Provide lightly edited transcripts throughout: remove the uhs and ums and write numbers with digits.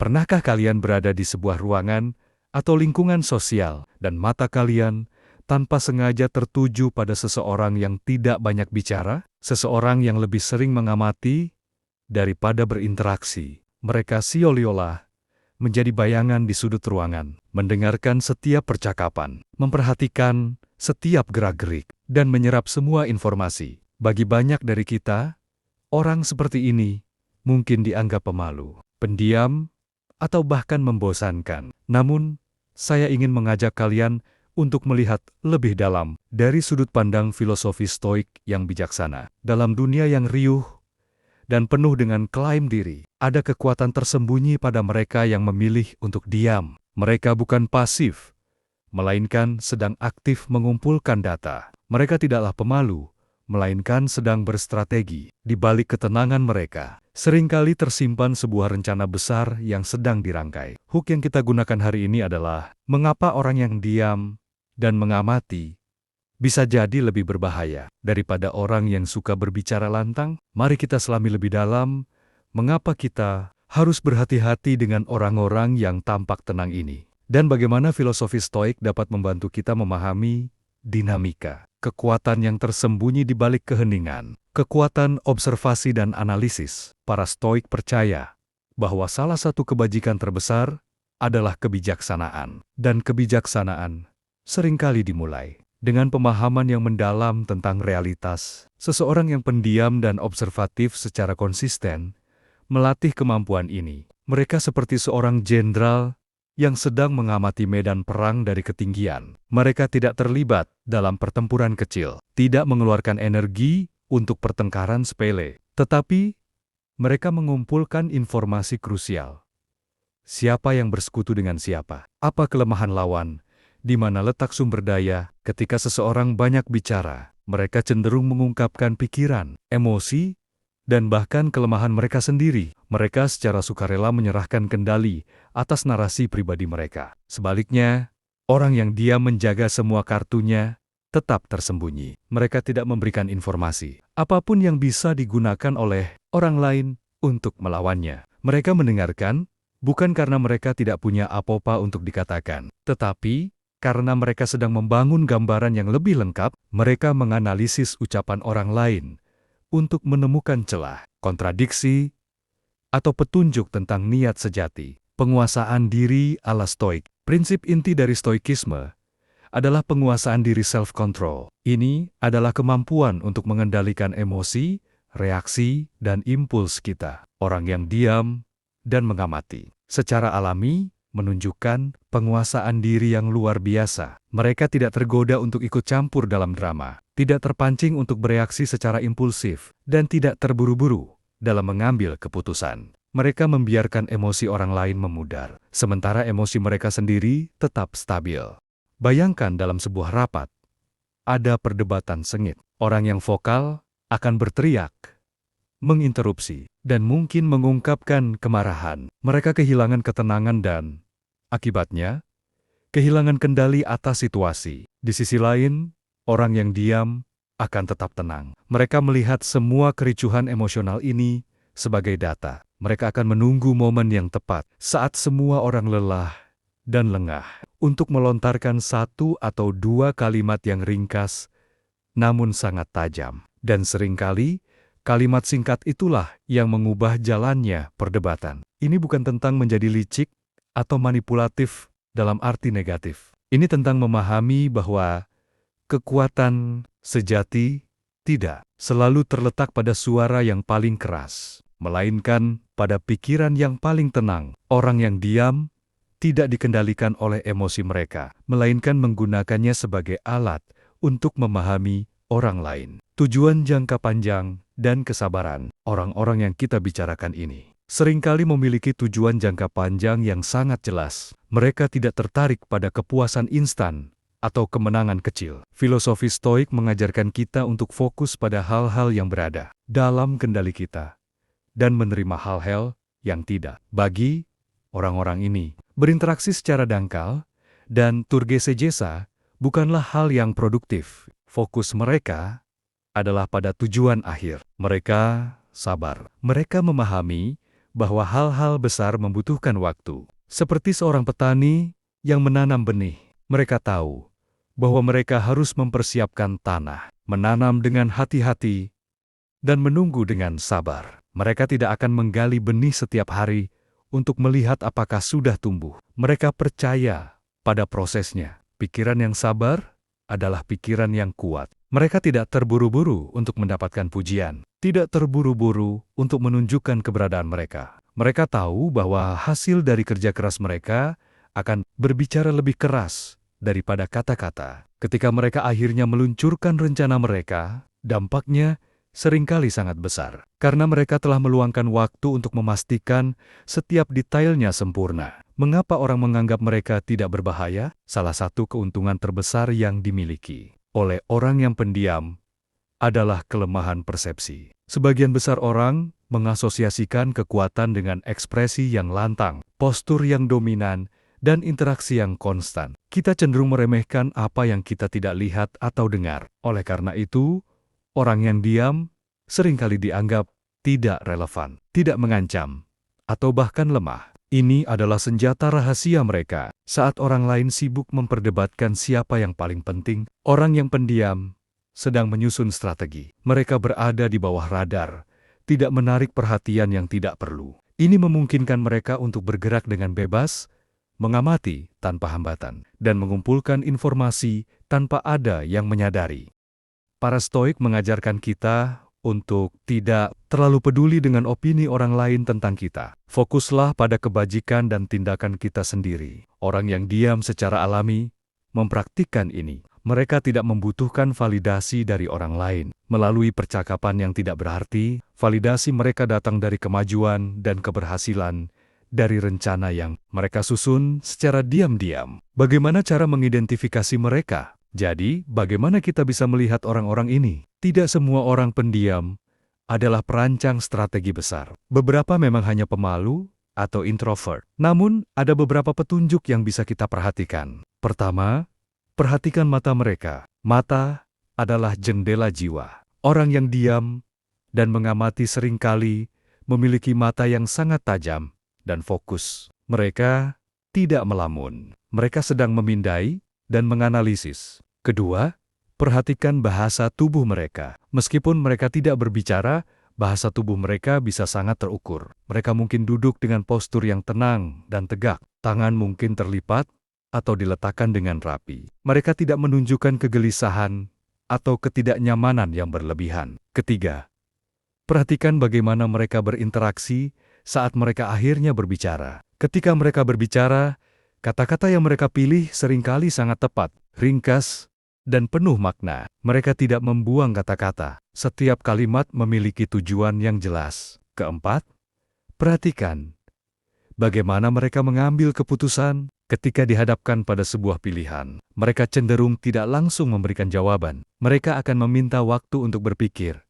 Pernahkah kalian berada di sebuah ruangan atau lingkungan sosial dan mata kalian tanpa sengaja tertuju pada seseorang yang tidak banyak bicara, seseorang yang lebih sering mengamati daripada berinteraksi? Mereka seolah-olah menjadi bayangan di sudut ruangan, mendengarkan setiap percakapan, memperhatikan setiap gerak-gerik, dan menyerap semua informasi. Bagi banyak dari kita, orang seperti ini mungkin dianggap pemalu, pendiam, atau bahkan membosankan. Namun, saya ingin mengajak kalian untuk melihat lebih dalam dari sudut pandang filosofi Stoik yang bijaksana. Dalam dunia yang riuh dan penuh dengan klaim diri, ada kekuatan tersembunyi pada mereka yang memilih untuk diam. Mereka bukan pasif, melainkan sedang aktif mengumpulkan data. Mereka tidaklah pemalu, melainkan sedang berstrategi. Di balik ketenangan mereka, seringkali tersimpan sebuah rencana besar yang sedang dirangkai. Hook yang kita gunakan hari ini adalah, mengapa orang yang diam dan mengamati bisa jadi lebih berbahaya daripada orang yang suka berbicara lantang? Mari kita selami lebih dalam, mengapa kita harus berhati-hati dengan orang-orang yang tampak tenang ini. Dan bagaimana filosofi Stoik dapat membantu kita memahami dinamika, kekuatan yang tersembunyi di balik keheningan, kekuatan observasi dan analisis. Para Stoik percaya bahwa salah satu kebajikan terbesar adalah kebijaksanaan. Dan kebijaksanaan seringkali dimulai dengan pemahaman yang mendalam tentang realitas. Seseorang yang pendiam dan observatif secara konsisten melatih kemampuan ini. Mereka seperti seorang jenderal yang sedang mengamati medan perang dari ketinggian. Mereka tidak terlibat dalam pertempuran kecil, tidak mengeluarkan energi untuk pertengkaran sepele, tetapi mereka mengumpulkan informasi krusial. Siapa yang bersekutu dengan siapa? Apa kelemahan lawan? Di mana letak sumber daya? Ketika seseorang banyak bicara, mereka cenderung mengungkapkan pikiran, emosi, dan bahkan kelemahan mereka sendiri. Mereka secara sukarela menyerahkan kendali atas narasi pribadi mereka. Sebaliknya, orang yang diam menjaga semua kartunya tetap tersembunyi. Mereka tidak memberikan informasi apapun yang bisa digunakan oleh orang lain untuk melawannya. Mereka mendengarkan bukan karena mereka tidak punya apa-apa untuk dikatakan, tetapi karena mereka sedang membangun gambaran yang lebih lengkap. Mereka menganalisis ucapan orang lain untuk menemukan celah, kontradiksi, atau petunjuk tentang niat sejati. Penguasaan diri ala Stoik. Prinsip inti dari Stoikisme adalah penguasaan diri self-control. Ini adalah kemampuan untuk mengendalikan emosi, reaksi, dan impuls kita. Orang yang diam dan mengamati secara alami menunjukkan penguasaan diri yang luar biasa. Mereka tidak tergoda untuk ikut campur dalam drama, tidak terpancing untuk bereaksi secara impulsif, dan tidak terburu-buru dalam mengambil keputusan. Mereka membiarkan emosi orang lain memudar, sementara emosi mereka sendiri tetap stabil. Bayangkan dalam sebuah rapat, ada perdebatan sengit. Orang yang vokal akan berteriak, menginterupsi, dan mungkin mengungkapkan kemarahan. Mereka kehilangan ketenangan dan, akibatnya, kehilangan kendali atas situasi. Di sisi lain, orang yang diam akan tetap tenang. Mereka melihat semua kericuhan emosional ini sebagai data. Mereka akan menunggu momen yang tepat saat semua orang lelah dan lengah untuk melontarkan satu atau dua kalimat yang ringkas namun sangat tajam. Dan seringkali, kalimat singkat itulah yang mengubah jalannya perdebatan. Ini bukan tentang menjadi licik atau manipulatif dalam arti negatif. Ini tentang memahami bahwa kekuatan sejati tidak selalu terletak pada suara yang paling keras, melainkan pada pikiran yang paling tenang. Orang yang diam tidak dikendalikan oleh emosi mereka, melainkan menggunakannya sebagai alat untuk memahami orang lain. Tujuan jangka panjang dan kesabaran. Orang-orang yang kita bicarakan ini seringkali memiliki tujuan jangka panjang yang sangat jelas. Mereka tidak tertarik pada kepuasan instan atau kemenangan kecil. Filosofi Stoik mengajarkan kita untuk fokus pada hal-hal yang berada dalam kendali kita dan menerima hal-hal yang tidak. Bagi orang-orang ini, berinteraksi secara dangkal dan turgesejesa bukanlah hal yang produktif. Fokus mereka adalah pada tujuan akhir. Mereka sabar. Mereka memahami bahwa hal-hal besar membutuhkan waktu. Seperti seorang petani yang menanam benih, mereka tahu bahwa mereka harus mempersiapkan tanah, menanam dengan hati-hati, dan menunggu dengan sabar. Mereka tidak akan menggali benih setiap hari untuk melihat apakah sudah tumbuh. Mereka percaya pada prosesnya. Pikiran yang sabar adalah pikiran yang kuat. Mereka tidak terburu-buru untuk mendapatkan pujian, tidak terburu-buru untuk menunjukkan keberadaan mereka. Mereka tahu bahwa hasil dari kerja keras mereka akan berbicara lebih keras daripada kata-kata. Ketika mereka akhirnya meluncurkan rencana mereka, dampaknya seringkali sangat besar. Karena mereka telah meluangkan waktu untuk memastikan setiap detailnya sempurna. Mengapa orang menganggap mereka tidak berbahaya? Salah satu keuntungan terbesar yang dimiliki oleh orang yang pendiam adalah kelemahan persepsi. Sebagian besar orang mengasosiasikan kekuatan dengan ekspresi yang lantang, postur yang dominan, dan interaksi yang konstan. Kita cenderung meremehkan apa yang kita tidak lihat atau dengar. Oleh karena itu, orang yang diam seringkali dianggap tidak relevan, tidak mengancam, atau bahkan lemah. Ini adalah senjata rahasia mereka. Saat orang lain sibuk memperdebatkan siapa yang paling penting, orang yang pendiam sedang menyusun strategi. Mereka berada di bawah radar, tidak menarik perhatian yang tidak perlu. Ini memungkinkan mereka untuk bergerak dengan bebas, mengamati tanpa hambatan, dan mengumpulkan informasi tanpa ada yang menyadari. Para Stoik mengajarkan kita untuk tidak terlalu peduli dengan opini orang lain tentang kita. Fokuslah pada kebajikan dan tindakan kita sendiri. Orang yang diam secara alami mempraktikkan ini. Mereka tidak membutuhkan validasi dari orang lain. Melalui percakapan yang tidak berarti, validasi mereka datang dari kemajuan dan keberhasilan dari rencana yang mereka susun secara diam-diam. Bagaimana cara mengidentifikasi mereka? Jadi, bagaimana kita bisa melihat orang-orang ini? Tidak semua orang pendiam adalah perancang strategi besar. Beberapa memang hanya pemalu atau introvert. Namun, ada beberapa petunjuk yang bisa kita perhatikan. Pertama, perhatikan mata mereka. Mata adalah jendela jiwa. Orang yang diam dan mengamati seringkali memiliki mata yang sangat tajam dan fokus. Mereka tidak melamun. Mereka sedang memindai dan menganalisis. Kedua, perhatikan bahasa tubuh mereka. Meskipun mereka tidak berbicara, bahasa tubuh mereka bisa sangat terukur. Mereka mungkin duduk dengan postur yang tenang dan tegak. Tangan mungkin terlipat atau diletakkan dengan rapi. Mereka tidak menunjukkan kegelisahan atau ketidaknyamanan yang berlebihan. Ketiga, perhatikan bagaimana mereka berinteraksi saat mereka akhirnya berbicara. Ketika mereka berbicara, kata-kata yang mereka pilih seringkali sangat tepat, ringkas, dan penuh makna. Mereka tidak membuang kata-kata. Setiap kalimat memiliki tujuan yang jelas. Keempat, perhatikan bagaimana mereka mengambil keputusan ketika dihadapkan pada sebuah pilihan. Mereka cenderung tidak langsung memberikan jawaban. Mereka akan meminta waktu untuk berpikir,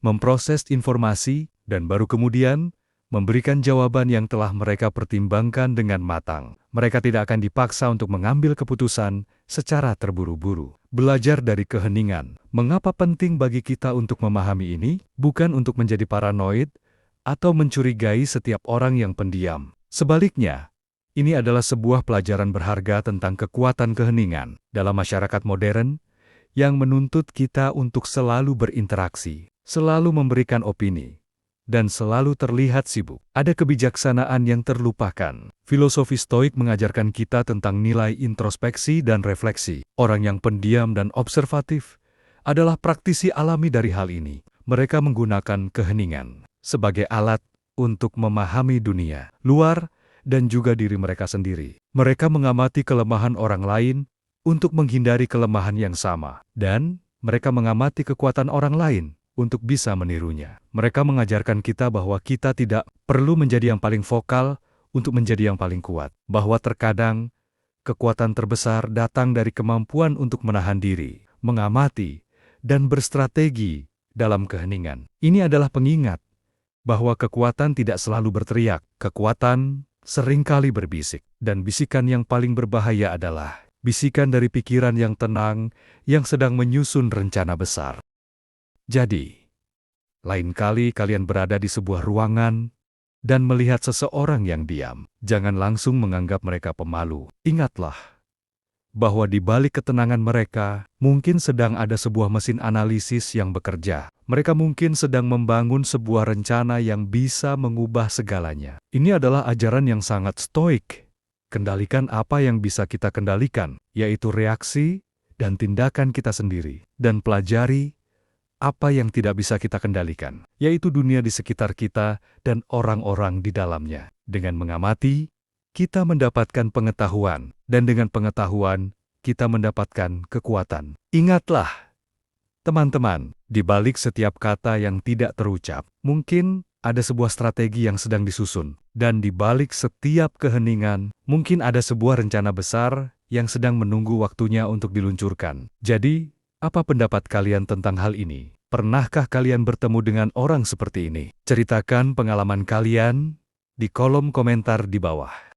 memproses informasi, dan baru kemudian memberikan jawaban yang telah mereka pertimbangkan dengan matang. Mereka tidak akan dipaksa untuk mengambil keputusan secara terburu-buru. Belajar dari keheningan. Mengapa penting bagi kita untuk memahami ini? Bukan untuk menjadi paranoid atau mencurigai setiap orang yang pendiam. Sebaliknya, ini adalah sebuah pelajaran berharga tentang kekuatan keheningan dalam masyarakat modern yang menuntut kita untuk selalu berinteraksi, selalu memberikan opini, dan selalu terlihat sibuk. Ada kebijaksanaan yang terlupakan. Filosofi Stoik mengajarkan kita tentang nilai introspeksi dan refleksi. Orang yang pendiam dan observatif adalah praktisi alami dari hal ini. Mereka menggunakan keheningan sebagai alat untuk memahami dunia luar dan juga diri mereka sendiri. Mereka mengamati kelemahan orang lain untuk menghindari kelemahan yang sama, dan mereka mengamati kekuatan orang lain untuk bisa menirunya. Mereka mengajarkan kita bahwa kita tidak perlu menjadi yang paling vokal untuk menjadi yang paling kuat. Bahwa terkadang, kekuatan terbesar datang dari kemampuan untuk menahan diri, mengamati, dan berstrategi dalam keheningan. Ini adalah pengingat bahwa kekuatan tidak selalu berteriak. Kekuatan seringkali berbisik. Dan bisikan yang paling berbahaya adalah bisikan dari pikiran yang tenang yang sedang menyusun rencana besar. Jadi, lain kali kalian berada di sebuah ruangan dan melihat seseorang yang diam, jangan langsung menganggap mereka pemalu. Ingatlah bahwa di balik ketenangan mereka, mungkin sedang ada sebuah mesin analisis yang bekerja. Mereka mungkin sedang membangun sebuah rencana yang bisa mengubah segalanya. Ini adalah ajaran yang sangat stoik. Kendalikan apa yang bisa kita kendalikan, yaitu reaksi dan tindakan kita sendiri. Dan pelajari apa yang tidak bisa kita kendalikan, yaitu dunia di sekitar kita dan orang-orang di dalamnya. Dengan mengamati, kita mendapatkan pengetahuan, dan dengan pengetahuan, kita mendapatkan kekuatan. Ingatlah, teman-teman, di balik setiap kata yang tidak terucap, mungkin ada sebuah strategi yang sedang disusun. Dan di balik setiap keheningan, mungkin ada sebuah rencana besar yang sedang menunggu waktunya untuk diluncurkan. Jadi, apa pendapat kalian tentang hal ini? Pernahkah kalian bertemu dengan orang seperti ini? Ceritakan pengalaman kalian di kolom komentar di bawah.